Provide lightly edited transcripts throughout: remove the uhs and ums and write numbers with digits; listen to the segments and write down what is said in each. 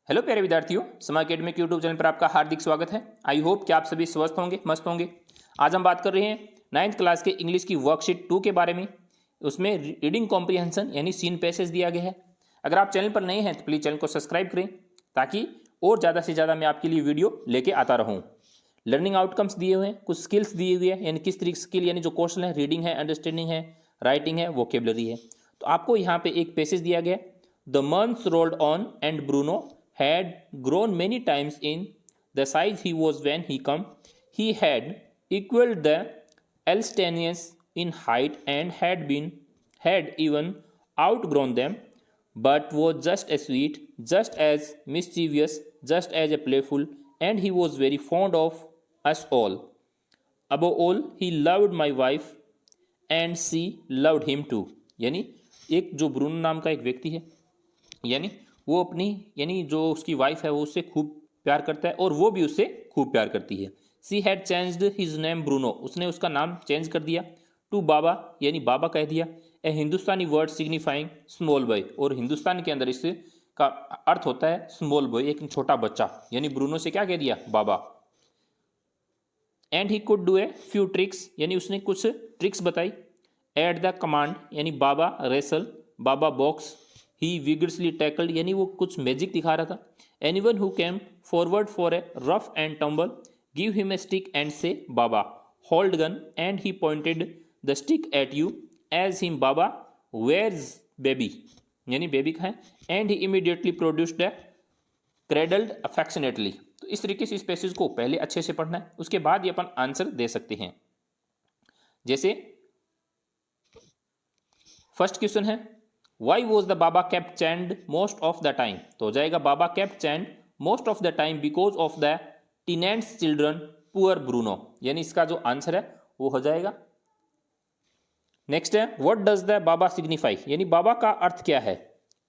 Hello प्यारे विद्यार्थियों, समा अकेडमी के यूट्यूब चैनल पर आपका हार्दिक स्वागत है। आई होप कि आप सभी स्वस्थ होंगे, मस्त होंगे। आज हम बात कर रहे हैं 9th क्लास के इंग्लिश की वर्कशीट 2 के बारे में। उसमें रीडिंग कॉम्प्रिहेंशन यानी सीन पैसेज दिया गया है। अगर आप चैनल पर नए हैं तो प्लीज़ चैनल को सब्सक्राइब करें ताकि और ज़्यादा से ज़्यादा मैं आपके लिए वीडियो लेके आता रहूँ। लर्निंग आउटकम्स दिए हुए हैं, कुछ स्किल्स दिए हुए हैं, यानी किस तरीके स्किल यानी जो कौशल है, रीडिंग है, अंडरस्टैंडिंग है, राइटिंग है, वोकेबलरी है। तो आपको यहाँ पे एक पैसेज दिया गया, the months rolled on and Bruno had grown many times in the size he was when he come. He had equaled the Elstenians in height and had even outgrown them, but was just as sweet, just as mischievous, just as playful, and he was very fond of us all. Above all, he loved my wife and she loved him too. यानी एक जो Bruno नाम का एक व्यक्ति है, यानी वो अपनी यानी जो उसकी वाइफ है वो उससे खूब प्यार करता है और वो भी उससे खूब प्यार करती है। She had changed his name Bruno, उसने उसका नाम चेंज कर दिया टू बाबा, यानी बाबा कह दिया। ए Hindustani word signifying small boy, और हिंदुस्तान के अंदर इसका अर्थ होता है स्मॉल बॉय, एक छोटा बच्चा। यानी ब्रूनो से क्या कह दिया? Baba. And he could do a few tricks, यानी उसने कुछ ट्रिक्स बताई। एट द कमांड, यानी Baba wrestle, Baba box, he vigorously tackled, यानी वो कुछ मैजिक दिखा रहा था। Anyone who came forward for a rough and tumble, give him a stick and say Baba, hold gun and he pointed the stick at you ask him Baba where's baby, यानी baby का है। And he immediately produced a cradled affectionately. तो इस तरीके से इस passage को पहले अच्छे से पढ़ना है, उसके बाद ये अपन आंसर दे सकते हैं। जैसे फर्स्ट क्वेश्चन है, why was the Baba kept chained most of the time? तो हो जाएगा Baba kept chained most of the time because of the tenants children poor Bruno, यानी इसका जो आंसर है वो हो जाएगा। नेक्स्ट है, what does the Baba signify, यानी बाबा का अर्थ क्या है?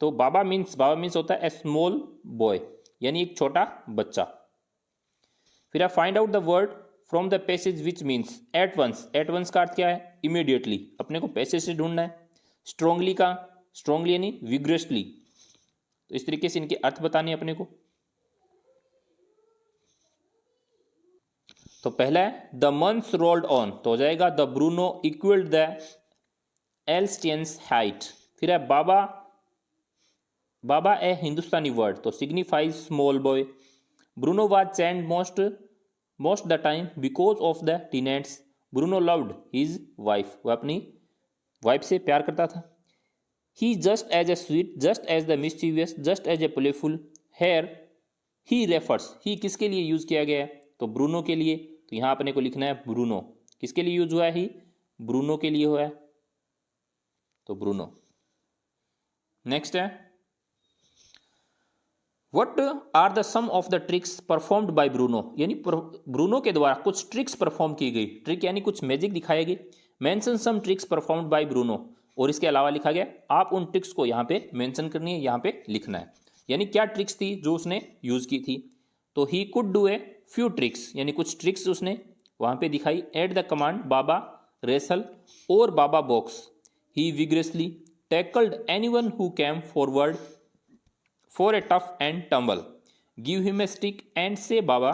तो बाबा मीन्स होता है ए स्मॉल बॉय, यानी एक छोटा बच्चा। फिर आप find out the word from the passage which means at once, at once का अर्थ क्या है? इमीडिएटली, अपने को पैसेज से ढूंढना है। स्ट्रोंगली का, स्ट्रोंगली यानी विग्रेसली। तो इस तरीके से इनके अर्थ बताने अपने को। तो पहला है द मंथ्स रोल्ड ऑन, तो हो जाएगा the Bruno equalled the Alsatian's height. फिर है बाबा, बाबा ए हिंदुस्तानी वर्ड, तो signifies small boy. Bruno was chained most the time because of the tenants, Bruno loved his wife, वह अपनी वाइफ से प्यार करता था। He just as a sweet, just as the mischievous, just as a playful. Here he refers, he किसके लिए use किया गया है? तो ब्रूनो के लिए। तो यहां अपने को लिखना है ब्रूनो। किसके लिए यूज हुआ है? ही ब्रूनो के लिए हुआ है, तो ब्रूनो। नेक्स्ट है, What are the sum of the tricks performed by Bruno, यानी ब्रूनो के द्वारा कुछ ट्रिक्स परफॉर्म की गई। ट्रिक यानी कुछ मैजिक दिखाई गई। Mention some tricks performed by Bruno, और इसके अलावा लिखा गया आप उन ट्रिक्स को यहाँ पे मेंशन करनी है, यहाँ पे लिखना है। यानी क्या ट्रिक्स थी जो उसने यूज की थी? तो he could do a few tricks, यानी कुछ ट्रिक्स उसने वहाँ पे दिखाई। At the command Baba wrestle और Baba box, he vigorously tackled anyone who came forward for a tough and tumble, give him a stick and say Baba,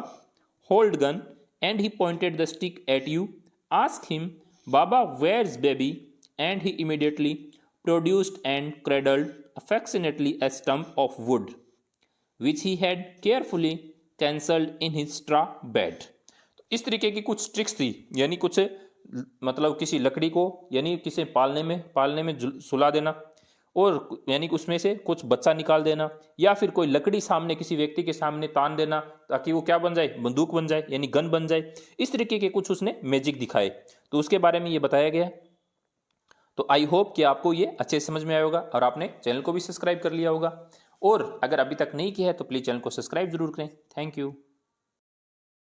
hold gun and he pointed the stick at you, ask him Baba where's baby, and he immediately produced and cradled affectionately a stump of wood, which he had carefully cancelled in his straw bed. तो इस तरीके की कुछ tricks थी, यानी कुछ मतलब किसी लकड़ी को यानी किसी पालने में सुला देना, और यानी उसमें से कुछ बच्चा निकाल देना, या फिर कोई लकड़ी सामने किसी व्यक्ति के सामने तान देना ताकि वो क्या बन जाए? बंदूक बन जाए, यानी गन बन जाए। इस तरीके के कुछ उसने मैजिक दिखाए, तो उसके बारे में ये बताया गया। तो आई होप कि आपको ये अच्छे से समझ में आया होगा और आपने चैनल को भी सब्सक्राइब कर लिया होगा। और अगर अभी तक नहीं किया है तो प्लीज़ चैनल को सब्सक्राइब जरूर करें। Thank you.